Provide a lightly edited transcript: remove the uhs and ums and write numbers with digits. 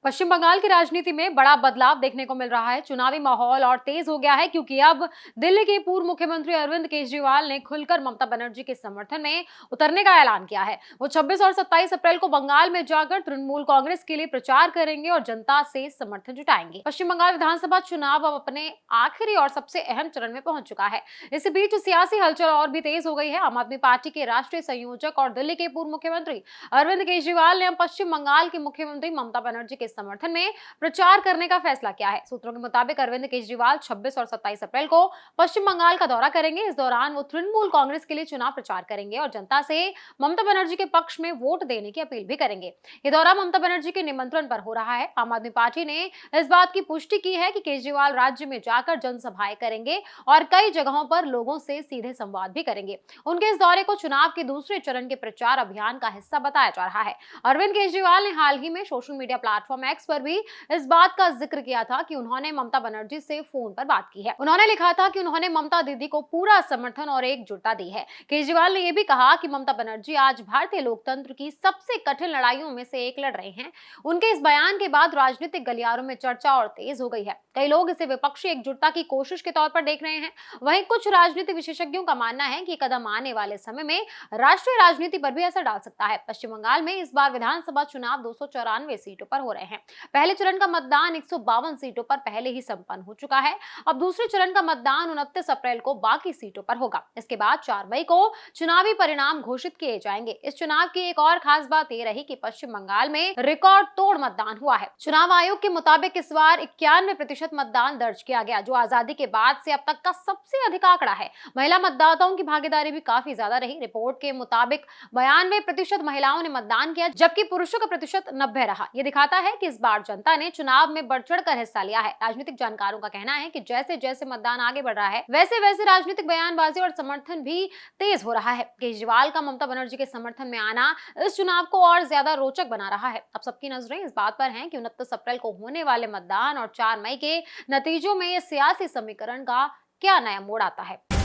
पश्चिम बंगाल की राजनीति में बड़ा बदलाव देखने को मिल रहा है। चुनावी माहौल और तेज हो गया है क्योंकि अब दिल्ली के पूर्व मुख्यमंत्री अरविंद केजरीवाल ने खुलकर ममता बनर्जी के समर्थन में उतरने का ऐलान किया है। वो 26 और 27 अप्रैल को बंगाल में जाकर तृणमूल कांग्रेस के लिए प्रचार करेंगे और जनता से समर्थन जुटाएंगे। पश्चिम बंगाल विधानसभा चुनाव अब अपने आखिरी और सबसे अहम चरण में पहुंच चुका है। इसी बीच सियासी हलचल और भी तेज हो गई है। आम आदमी पार्टी के राष्ट्रीय संयोजक और दिल्ली के पूर्व मुख्यमंत्री अरविंद केजरीवाल ने अब पश्चिम बंगाल की मुख्यमंत्री ममता बनर्जी के समर्थन में प्रचार करने का फैसला किया है। सूत्रों के मुताबिक अरविंद केजरीवाल 26 और 27 अप्रैल को पश्चिम बंगाल का दौरा करेंगे। इस दौरान वो तृणमूल कांग्रेस के लिए चुनाव प्रचार करेंगे और जनता से ममता बनर्जी के पक्ष में वोट देने की अपील भी करेंगे। ये दौरा ममता बनर्जी के निमंत्रण पर हो रहा है। आम आदमी पार्टी ने इस बात की पुष्टि की है कि केजरीवाल राज्य में जाकर जनसभाएं करेंगे और कई जगहों पर लोगों से सीधे संवाद भी करेंगे। उनके इस दौरे को चुनाव के दूसरे चरण के प्रचार अभियान का हिस्सा बताया जा रहा है। अरविंद केजरीवाल ने हाल ही में सोशल मीडिया प्लेटफॉर्म एक्स पर भी इस बात का जिक्र किया था कि उन्होंने ममता बनर्जी से फोन पर बात की है। उन्होंने लिखा था कि उन्होंने ममता दीदी को पूरा समर्थन और एकजुटता दी है। केजरीवाल ने यह भी कहा कि ममता बनर्जी आज भारतीय लोकतंत्र की सबसे कठिन लड़ाइयों में से एक लड़ रहे हैं। उनके इस बयान के बाद राजनीतिक गलियारों में चर्चा और तेज हो गई है। कई लोग इसे विपक्षी एकजुटता की कोशिश के तौर पर देख रहे हैं। वहीं कुछ राजनीतिक विशेषज्ञों का मानना है कि कदम आने वाले समय में राष्ट्रीय राजनीति पर भी असर डाल सकता है। पश्चिम बंगाल में इस बार विधानसभा चुनाव 294 सीटों पर हो रहे हैं। पहले चरण का मतदान 152 सीटों पर पहले ही संपन्न हो चुका है। अब दूसरे चरण का मतदान 29 अप्रैल को बाकी सीटों पर होगा। इसके बाद 4 मई को चुनावी परिणाम घोषित किए जाएंगे। इस चुनाव की एक और खास बात यह रही कि पश्चिम बंगाल में रिकॉर्ड तोड़ मतदान हुआ है। चुनाव आयोग के मुताबिक इस बार 91% मतदान दर्ज किया गया, जो आजादी के बाद से अब तक का सबसे अधिक आंकड़ा है। महिला मतदाताओं की भागीदारी भी काफी ज्यादा रही। रिपोर्ट के मुताबिक 92% महिलाओं ने मतदान किया, जबकि पुरुषों का प्रतिशत 90 रहा। ये दिखाता है कि इस बार जनता ने चुनाव में बढ़ चढ़कर हिस्सा लिया है। राजनीतिक जानकारों का कहना है कि जैसे जैसे मतदान आगे बढ़ रहा है, वैसे वैसे राजनीतिक बयानबाजी और समर्थन भी तेज हो रहा है। केजरीवाल का ममता बनर्जी के समर्थन में आना इस चुनाव को और ज्यादा रोचक बना रहा है। अब सबकी नजरें इस बात पर हैं कि 29 अप्रैल को होने वाले मतदान और 4 मई के नतीजों में ये सियासी समीकरण का क्या नया मोड़ आता है।